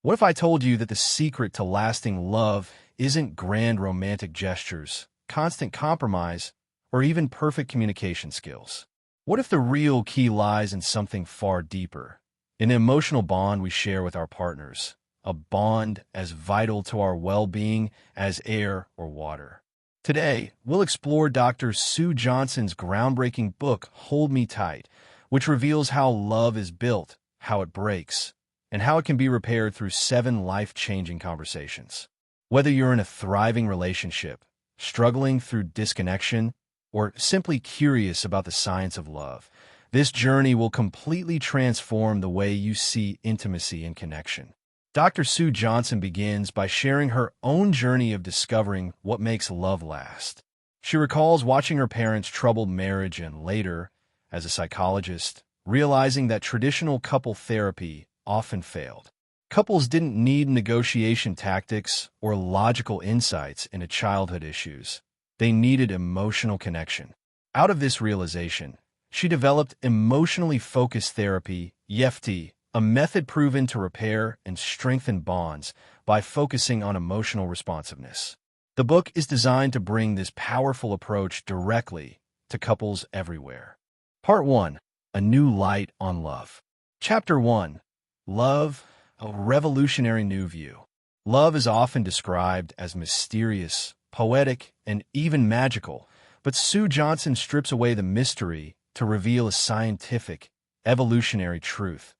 What if I told you that the secret to lasting love isn't grand romantic gestures, constant compromise, or even perfect communication skills? What if the real key lies in something far deeper, an emotional bond we share with our partners, a bond as vital to our well-being as air or water? Today, we'll explore Dr. Sue Johnson's groundbreaking book, Hold Me Tight, which reveals how love is built, how it breaks, and how it can be repaired through 7 life-changing conversations. Whether you're in a thriving relationship, struggling through disconnection, or simply curious about the science of love, this journey will completely transform the way you see intimacy and connection. Dr. Sue Johnson begins by sharing her own journey of discovering what makes love last. She recalls watching her parents' troubled marriage and later, as a psychologist, realizing that traditional couple therapy often failed. Couples didn't need negotiation tactics or logical insights into childhood issues. They needed emotional connection. Out of this realization, she developed emotionally focused therapy, EFT, a method proven to repair and strengthen bonds by focusing on emotional responsiveness. The book is designed to bring this powerful approach directly to couples everywhere. Part 1. A New Light on Love. Chapter 1. Love, a revolutionary new view. Love is often described as mysterious, poetic, and even magical, but Sue Johnson strips away the mystery to reveal a scientific, evolutionary truth.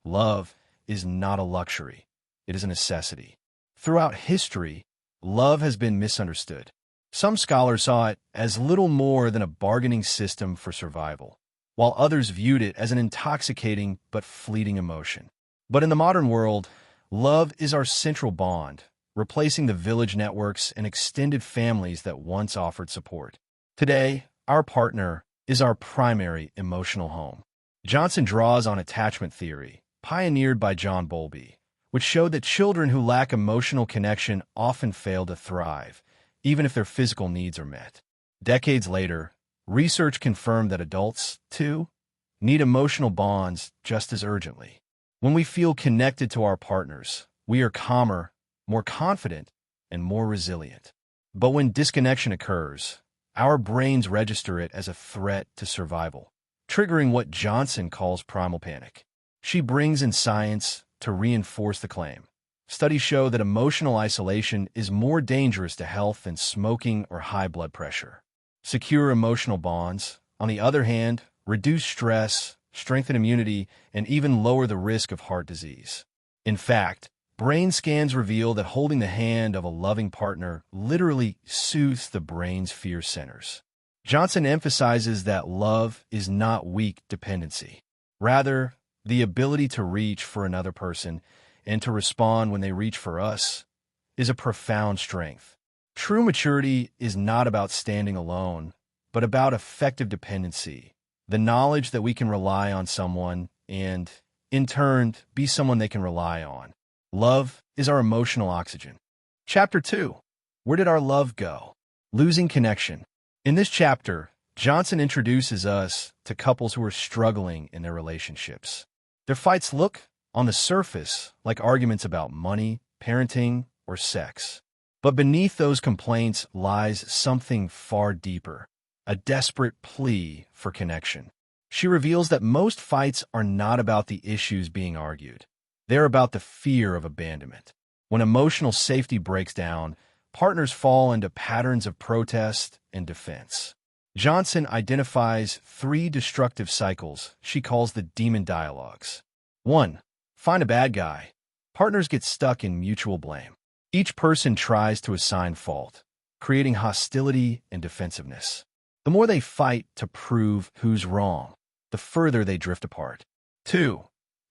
Love is not a luxury. It is a necessity. Throughout history, love has been misunderstood. Some scholars saw it as little more than a bargaining system for survival, while others viewed it as an intoxicating but fleeting emotion. But in the modern world, love is our central bond, replacing the village networks and extended families that once offered support. Today, our partner is our primary emotional home. Johnson draws on attachment theory, pioneered by John Bowlby, which showed that children who lack emotional connection often fail to thrive, even if their physical needs are met. Decades later, research confirmed that adults, too, need emotional bonds just as urgently. When we feel connected to our partners, we are calmer, more confident, and more resilient. But when disconnection occurs, our brains register it as a threat to survival, triggering what Johnson calls primal panic. She brings in science to reinforce the claim. Studies show that emotional isolation is more dangerous to health than smoking or high blood pressure. Secure emotional bonds, on the other hand, reduce stress, strengthen immunity, and even lower the risk of heart disease. In fact, brain scans reveal that holding the hand of a loving partner literally soothes the brain's fear centers. Johnson emphasizes that love is not weak dependency. Rather, the ability to reach for another person and to respond when they reach for us is a profound strength. True maturity is not about standing alone, but about effective dependency, the knowledge that we can rely on someone and, in turn, be someone they can rely on. Love is our emotional oxygen. Chapter 2. Where did our love go? Losing connection. In this chapter, Johnson introduces us to couples who are struggling in their relationships. Their fights look, on the surface, like arguments about money, parenting, or sex. But beneath those complaints lies something far deeper, a desperate plea for connection. She reveals that most fights are not about the issues being argued. They're about the fear of abandonment. When emotional safety breaks down, partners fall into patterns of protest and defense. Johnson identifies 3 destructive cycles she calls the demon dialogues. 1. Find a bad guy. Partners get stuck in mutual blame. Each person tries to assign fault, creating hostility and defensiveness. The more they fight to prove who's wrong, the further they drift apart. 2.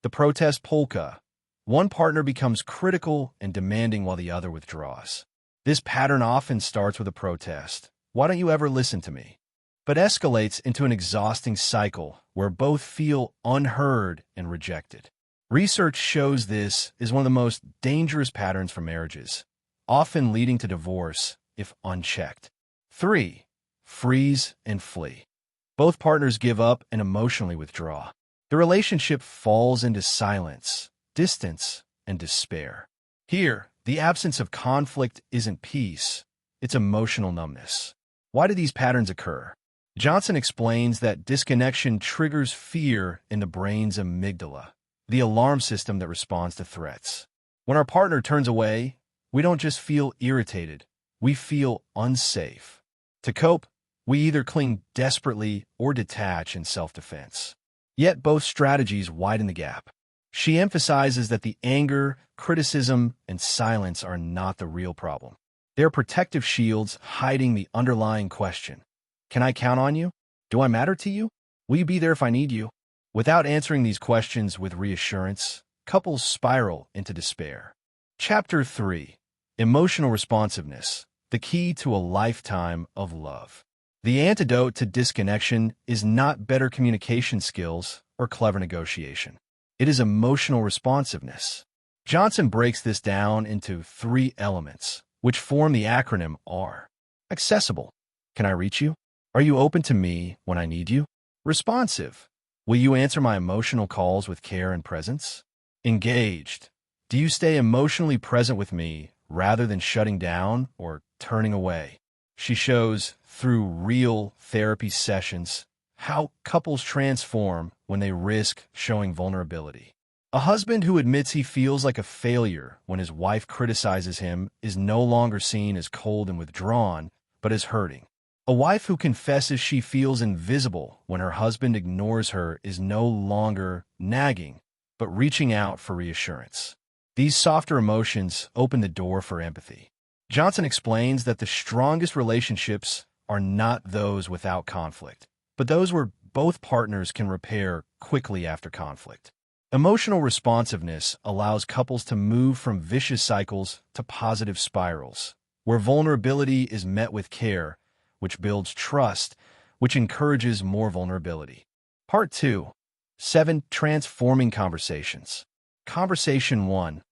The protest polka. One partner becomes critical and demanding while the other withdraws. This pattern often starts with a protest. Why don't you ever listen to me? But escalates into an exhausting cycle where both feel unheard and rejected. Research shows this is one of the most dangerous patterns for marriages, often leading to divorce if unchecked. 3. Freeze and flee. Both partners give up and emotionally withdraw. The relationship falls into silence, distance, and despair. Here, the absence of conflict isn't peace, it's emotional numbness. Why do these patterns occur? Johnson explains that disconnection triggers fear in the brain's amygdala, the alarm system that responds to threats. When our partner turns away, we don't just feel irritated, we feel unsafe. To cope, we either cling desperately or detach in self-defense. Yet both strategies widen the gap. She emphasizes that the anger, criticism, and silence are not the real problem. They're protective shields hiding the underlying question. Can I count on you? Do I matter to you? Will you be there if I need you? Without answering these questions with reassurance, couples spiral into despair. Chapter 3. Emotional Responsiveness, the key to a lifetime of love. The antidote to disconnection is not better communication skills or clever negotiation. It is emotional responsiveness. Johnson breaks this down into 3 elements, which form the acronym R. Accessible. Can I reach you? Are you open to me when I need you? Responsive. Will you answer my emotional calls with care and presence? Engaged. Do you stay emotionally present with me rather than shutting down or turning away? She shows, through real therapy sessions, how couples transform when they risk showing vulnerability. A husband who admits he feels like a failure when his wife criticizes him is no longer seen as cold and withdrawn, but as hurting. A wife who confesses she feels invisible when her husband ignores her is no longer nagging, but reaching out for reassurance. These softer emotions open the door for empathy. Johnson explains that the strongest relationships are not those without conflict, but those where both partners can repair quickly after conflict. Emotional responsiveness allows couples to move from vicious cycles to positive spirals, where vulnerability is met with care, which builds trust, which encourages more vulnerability. Part 2. 7 Transforming Conversations. Conversation 1.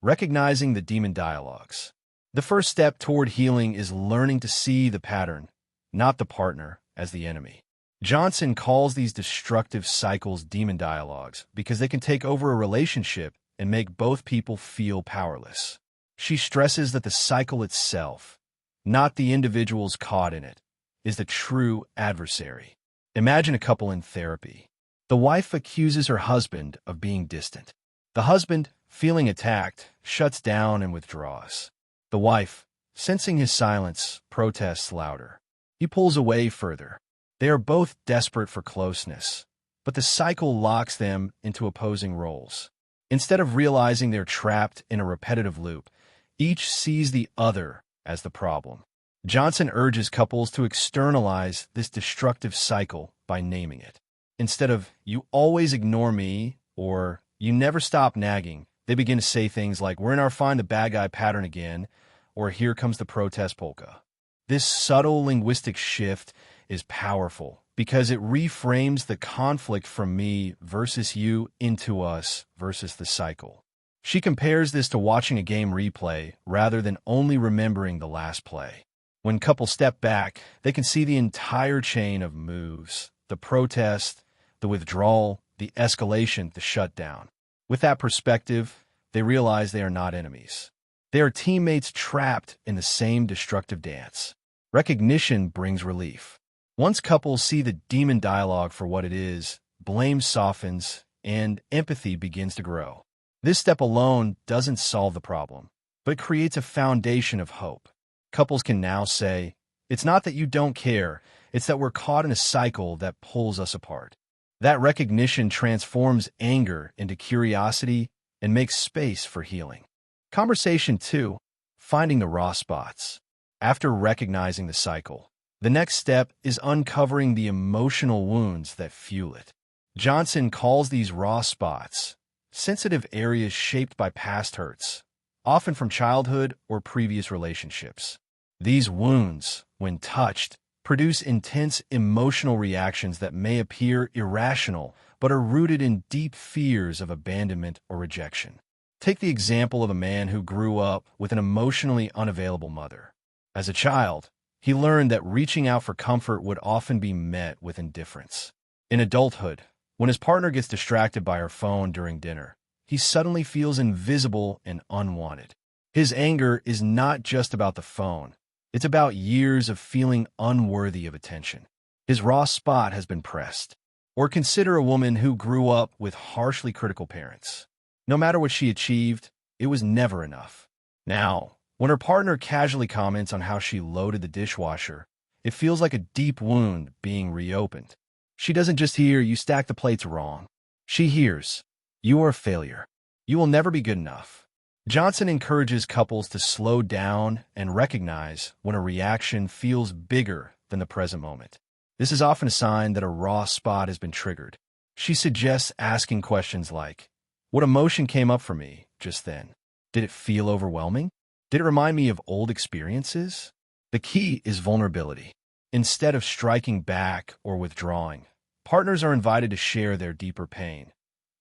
Recognizing the demon dialogues. The first step toward healing is learning to see the pattern, not the partner, as the enemy. Johnson calls these destructive cycles demon dialogues because they can take over a relationship and make both people feel powerless. She stresses that the cycle itself, not the individuals caught in it, is the true adversary. Imagine a couple in therapy. The wife accuses her husband of being distant. The husband, feeling attacked, shuts down and withdraws. The wife, sensing his silence, protests louder. He pulls away further. They are both desperate for closeness, but the cycle locks them into opposing roles. Instead of realizing they're trapped in a repetitive loop, each sees the other as the problem. Johnson urges couples to externalize this destructive cycle by naming it. Instead of, "You always ignore me," or "You never stop nagging," they begin to say things like, "We're in our find the bad guy pattern again," or "Here comes the protest polka." This subtle linguistic shift is powerful because it reframes the conflict from me versus you into us versus the cycle. She compares this to watching a game replay rather than only remembering the last play. When couples step back, they can see the entire chain of moves, the protest, the withdrawal, the escalation, the shutdown. With that perspective, they realize they are not enemies. They are teammates trapped in the same destructive dance. Recognition brings relief. Once couples see the demon dialogue for what it is, blame softens and empathy begins to grow. This step alone doesn't solve the problem, but creates a foundation of hope. Couples can now say, "It's not that you don't care, it's that we're caught in a cycle that pulls us apart." That recognition transforms anger into curiosity and makes space for healing. Conversation 2. Finding the raw spots. After recognizing the cycle, the next step is uncovering the emotional wounds that fuel it. Johnson calls these raw spots, sensitive areas shaped by past hurts, often from childhood or previous relationships. These wounds, when touched, produce intense emotional reactions that may appear irrational but are rooted in deep fears of abandonment or rejection. Take the example of a man who grew up with an emotionally unavailable mother. As a child, he learned that reaching out for comfort would often be met with indifference. In adulthood, when his partner gets distracted by her phone during dinner, he suddenly feels invisible and unwanted. His anger is not just about the phone. It's about years of feeling unworthy of attention. His raw spot has been pressed. Or consider a woman who grew up with harshly critical parents. No matter what she achieved, it was never enough. Now, when her partner casually comments on how she loaded the dishwasher, it feels like a deep wound being reopened. She doesn't just hear, "You stacked the plates wrong." She hears, "You are a failure. You will never be good enough." Johnson encourages couples to slow down and recognize when a reaction feels bigger than the present moment. This is often a sign that a raw spot has been triggered. She suggests asking questions like, "What emotion came up for me just then? Did it feel overwhelming? Did it remind me of old experiences?" The key is vulnerability. Instead of striking back or withdrawing, partners are invited to share their deeper pain.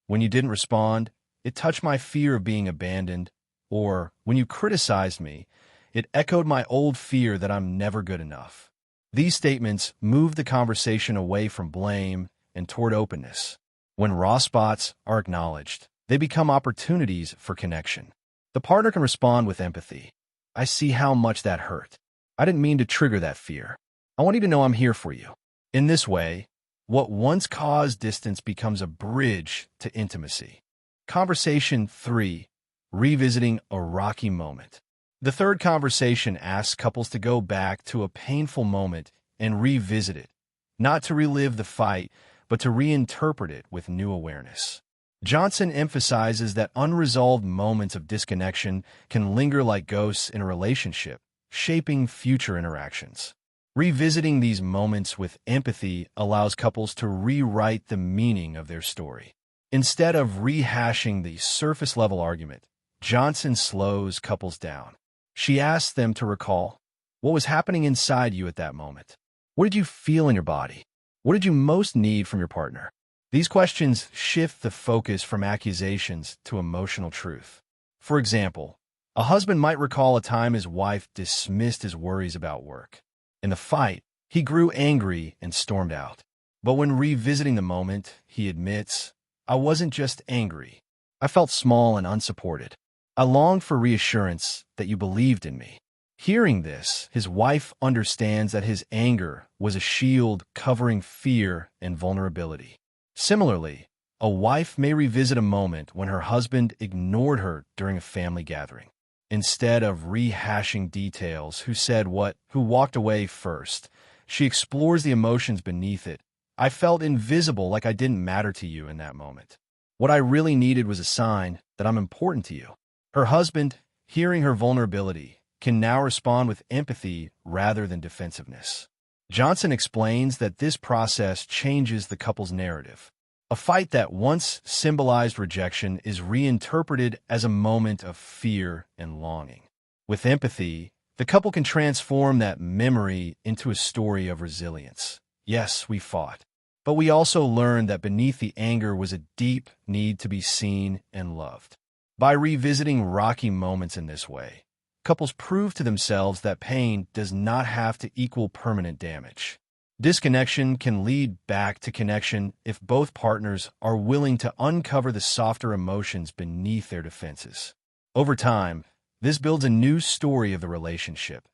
"When you didn't respond, it touched my fear of being abandoned," or "When you criticized me, it echoed my old fear that I'm never good enough." These statements move the conversation away from blame and toward openness. When raw spots are acknowledged, they become opportunities for connection. The partner can respond with empathy. "I see how much that hurt. I didn't mean to trigger that fear. I want you to know I'm here for you." In this way, what once caused distance becomes a bridge to intimacy. Conversation 3. Revisiting a rocky moment. The third conversation asks couples to go back to a painful moment and revisit it, not to relive the fight, but to reinterpret it with new awareness. Johnson emphasizes that unresolved moments of disconnection can linger like ghosts in a relationship, shaping future interactions. Revisiting these moments with empathy allows couples to rewrite the meaning of their story. Instead of rehashing the surface-level argument, Johnson slows couples down. She asks them to recall, what was happening inside you at that moment? What did you feel in your body? What did you most need from your partner? These questions shift the focus from accusations to emotional truth. For example, a husband might recall a time his wife dismissed his worries about work. In the fight, he grew angry and stormed out. But when revisiting the moment, he admits, "I wasn't just angry. I felt small and unsupported. I longed for reassurance that you believed in me." Hearing this, his wife understands that his anger was a shield covering fear and vulnerability. Similarly, a wife may revisit a moment when her husband ignored her during a family gathering. Instead of rehashing details, who said what, who walked away first, she explores the emotions beneath it. "I felt invisible, like I didn't matter to you in that moment. What I really needed was a sign that I'm important to you." Her husband, hearing her vulnerability, can now respond with empathy rather than defensiveness. Johnson explains that this process changes the couple's narrative. A fight that once symbolized rejection is reinterpreted as a moment of fear and longing. With empathy, the couple can transform that memory into a story of resilience. Yes, we fought, but we also learned that beneath the anger was a deep need to be seen and loved. By revisiting rocky moments in this way, couples prove to themselves that pain does not have to equal permanent damage. Disconnection can lead back to connection if both partners are willing to uncover the softer emotions beneath their defenses. Over time, this builds a new story of the relationship,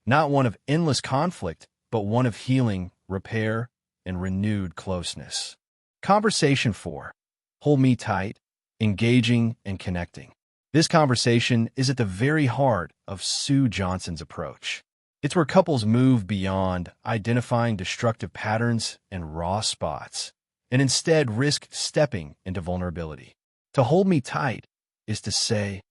not one of endless conflict, but one of healing, repair, and renewed closeness. Conversation 4. Hold me tight, engaging and connecting. This conversation is at the very heart of Sue Johnson's approach. It's where couples move beyond identifying destructive patterns and raw spots, and instead risk stepping into vulnerability. To hold me tight is to say,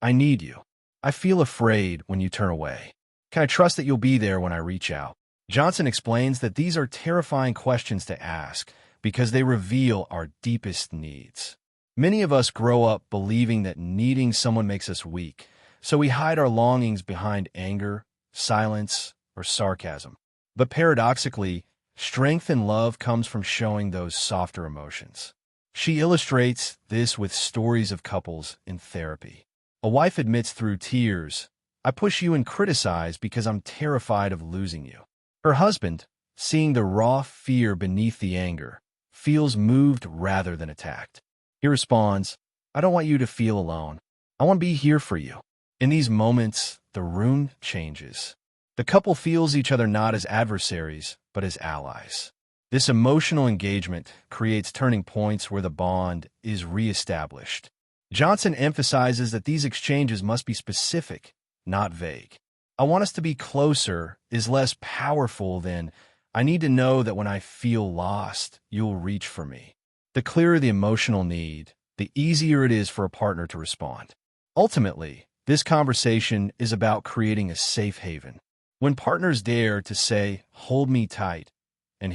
"I need you. I feel afraid when you turn away. Can I trust that you'll be there when I reach out?" Johnson explains that these are terrifying questions to ask because they reveal our deepest needs. Many of us grow up believing that needing someone makes us weak, so we hide our longings behind anger, silence, or sarcasm. But paradoxically, strength and love comes from showing those softer emotions. She illustrates this with stories of couples in therapy. A wife admits through tears, "I push you and criticize because I'm terrified of losing you." Her husband, seeing the raw fear beneath the anger, feels moved rather than attacked. He responds, I don't want you to feel alone. I want to be here for you. In these moments, the rune changes. The couple feels each other not as adversaries, but as allies. This emotional engagement creates turning points where the bond is reestablished. Johnson emphasizes that these exchanges must be specific, not vague. I want us to be closer is less powerful than I need to know that when I feel lost, you'll reach for me. The clearer the emotional need, the easier it is for a partner to respond. Ultimately, this conversation is about creating a safe haven. When partners dare to say, hold me tight, and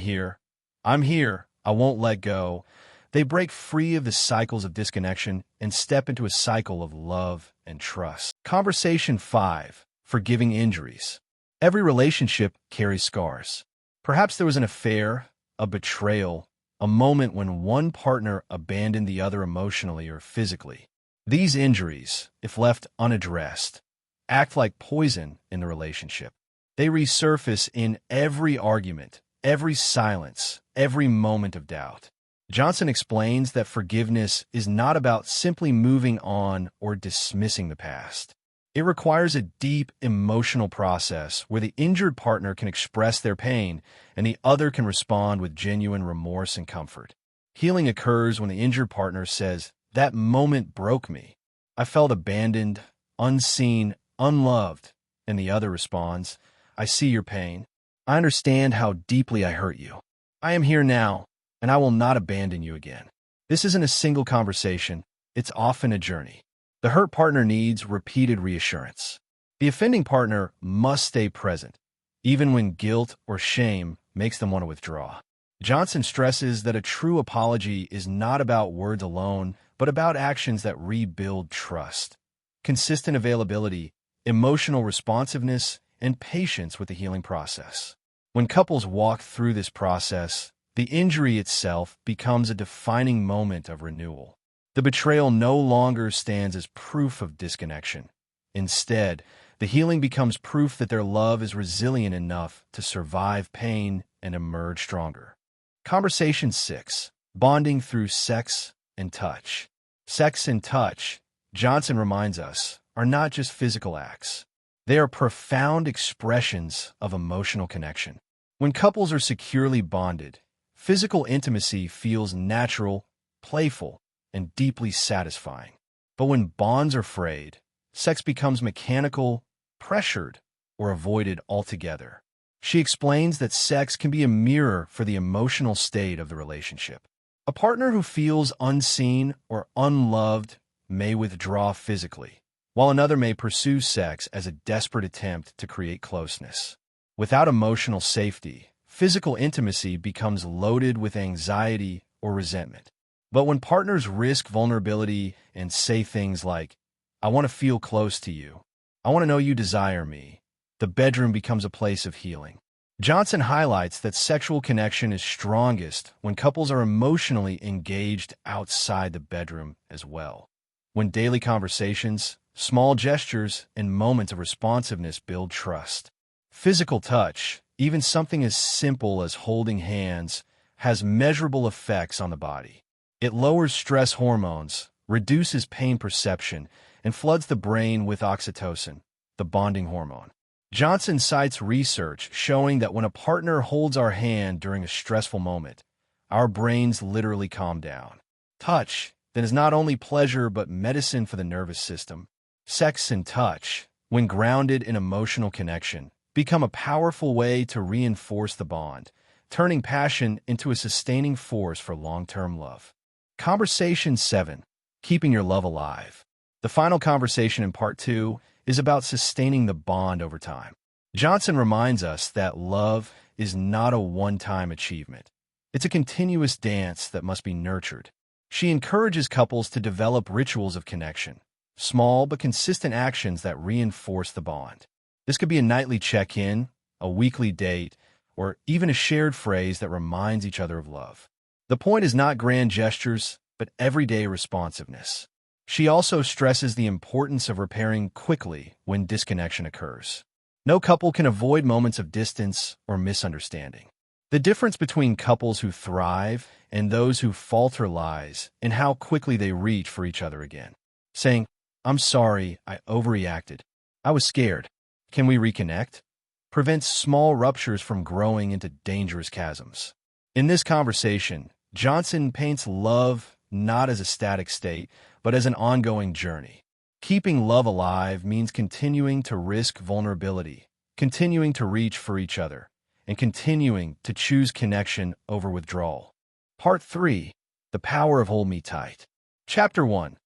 I'm here, I won't let go, they break free of the cycles of disconnection and step into a cycle of love and trust. Conversation 5. Forgiving injuries. Every relationship carries scars. Perhaps there was an affair, a betrayal, a moment when one partner abandoned the other emotionally or physically. These injuries, if left unaddressed, act like poison in the relationship. They resurface in every argument, every silence, every moment of doubt. Johnson explains that forgiveness is not about simply moving on or dismissing the past. It requires a deep emotional process where the injured partner can express their pain and the other can respond with genuine remorse and comfort. Healing occurs when the injured partner says, "That moment broke me. I felt abandoned, unseen, unloved," and the other responds, "I see your pain. I understand how deeply I hurt you. I am here now, and I will not abandon you again." This isn't a single conversation. It's often a journey. The hurt partner needs repeated reassurance. The offending partner must stay present, even when guilt or shame makes them want to withdraw. Johnson stresses that a true apology is not about words alone, but about actions that rebuild trust. Consistent availability, emotional responsiveness, and patience with the healing process. When couples walk through this process, the injury itself becomes a defining moment of renewal. The betrayal no longer stands as proof of disconnection. Instead, the healing becomes proof that their love is resilient enough to survive pain and emerge stronger. Conversation 6. Bonding through sex and touch. Sex and touch, Johnson reminds us, are not just physical acts. They are profound expressions of emotional connection. When couples are securely bonded, physical intimacy feels natural, playful, and deeply satisfying. But when bonds are frayed, sex becomes mechanical, pressured, or avoided altogether. She explains that sex can be a mirror for the emotional state of the relationship. A partner who feels unseen or unloved may withdraw physically, while another may pursue sex as a desperate attempt to create closeness. Without emotional safety, physical intimacy becomes loaded with anxiety or resentment. But when partners risk vulnerability and say things like, "I want to feel close to you. I want to know you desire me," the bedroom becomes a place of healing. Johnson highlights that sexual connection is strongest when couples are emotionally engaged outside the bedroom as well. When daily conversations, small gestures, and moments of responsiveness build trust. Physical touch, even something as simple as holding hands, has measurable effects on the body. It lowers stress hormones, reduces pain perception, and floods the brain with oxytocin, the bonding hormone. Johnson cites research showing that when a partner holds our hand during a stressful moment, our brains literally calm down. Touch, that is not only pleasure but medicine for the nervous system. Sex and touch, when grounded in emotional connection, become a powerful way to reinforce the bond, turning passion into a sustaining force for long-term love. Conversation 7. Keeping your love alive. The final conversation in part 2 is about sustaining the bond over time. Johnson reminds us that love is not a one-time achievement. It's a continuous dance that must be nurtured. She encourages couples to develop rituals of connection, small but consistent actions that reinforce the bond. This could be a nightly check-in, a weekly date, or even a shared phrase that reminds each other of love. The point is not grand gestures, but everyday responsiveness. She also stresses the importance of repairing quickly when disconnection occurs. No couple can avoid moments of distance or misunderstanding. The difference between couples who thrive and those who falter lies in how quickly they reach for each other again. Saying, "I'm sorry, I overreacted. I was scared. Can we reconnect?" prevents small ruptures from growing into dangerous chasms. In this conversation, Johnson paints love not as a static state, but as an ongoing journey. Keeping love alive means continuing to risk vulnerability, continuing to reach for each other, and continuing to choose connection over withdrawal. Part 3. The Power of Hold Me Tight. Chapter 1.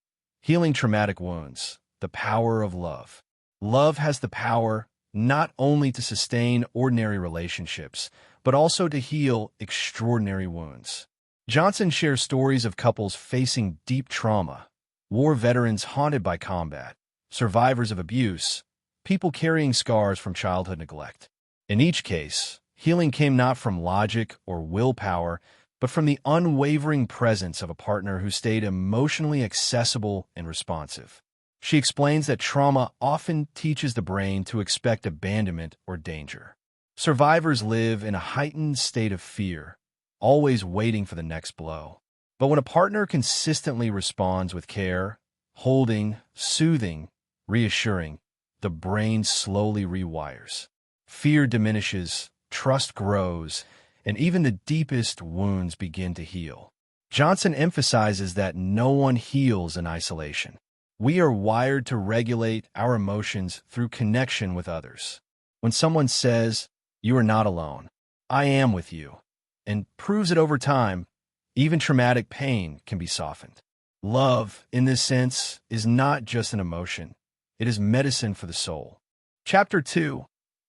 Healing Traumatic Wounds. The Power of Love. Love has the power not only to sustain ordinary relationships, but also to heal extraordinary wounds. Johnson shares stories of couples facing deep trauma, war veterans haunted by combat, survivors of abuse, people carrying scars from childhood neglect. In each case, healing came not from logic or willpower, but from the unwavering presence of a partner who stayed emotionally accessible and responsive. She explains that trauma often teaches the brain to expect abandonment or danger. Survivors live in a heightened state of fear, always waiting for the next blow. But when a partner consistently responds with care, holding, soothing, reassuring, the brain slowly rewires. Fear diminishes, trust grows, and even the deepest wounds begin to heal. Johnson emphasizes that no one heals in isolation. We are wired to regulate our emotions through connection with others. When someone says, "You are not alone, I am with you," and proves it over time, even traumatic pain can be softened. Love, in this sense, is not just an emotion. It is medicine for the soul. Chapter 2.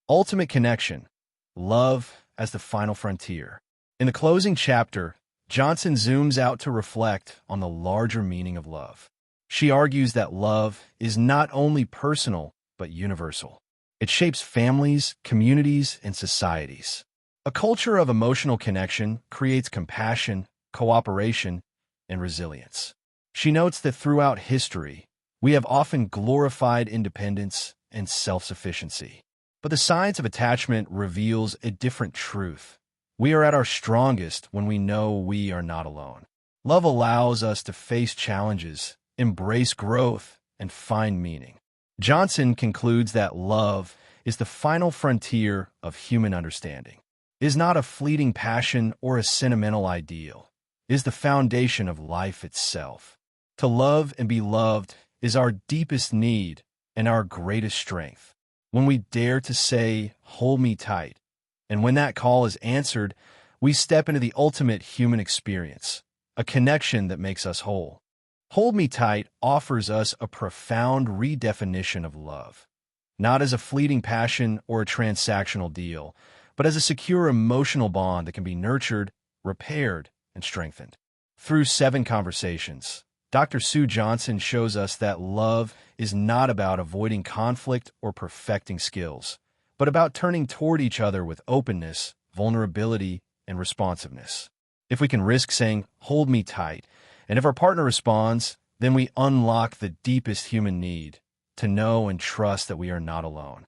Ultimate Connection. Love as the Final Frontier. In the closing chapter, Johnson zooms out to reflect on the larger meaning of love. She argues that love is not only personal, but universal. It shapes families, communities, and societies. A culture of emotional connection creates compassion, cooperation, and resilience. She notes that throughout history, we have often glorified independence and self-sufficiency. But the science of attachment reveals a different truth. We are at our strongest when we know we are not alone. Love allows us to face challenges, embrace growth, and find meaning. Johnson concludes that love is the final frontier of human understanding. It is not a fleeting passion or a sentimental ideal. It is the foundation of life itself. To love and be loved is our deepest need and our greatest strength. When we dare to say, "Hold me tight," and when that call is answered, we step into the ultimate human experience, a connection that makes us whole. Hold Me Tight offers us a profound redefinition of love, not as a fleeting passion or a transactional deal, but as a secure emotional bond that can be nurtured, repaired, and strengthened. Through 7 conversations, Dr. Sue Johnson shows us that love is not about avoiding conflict or perfecting skills, but about turning toward each other with openness, vulnerability, and responsiveness. If we can risk saying, "Hold me tight," and if our partner responds, then we unlock the deepest human need, to know and trust that we are not alone.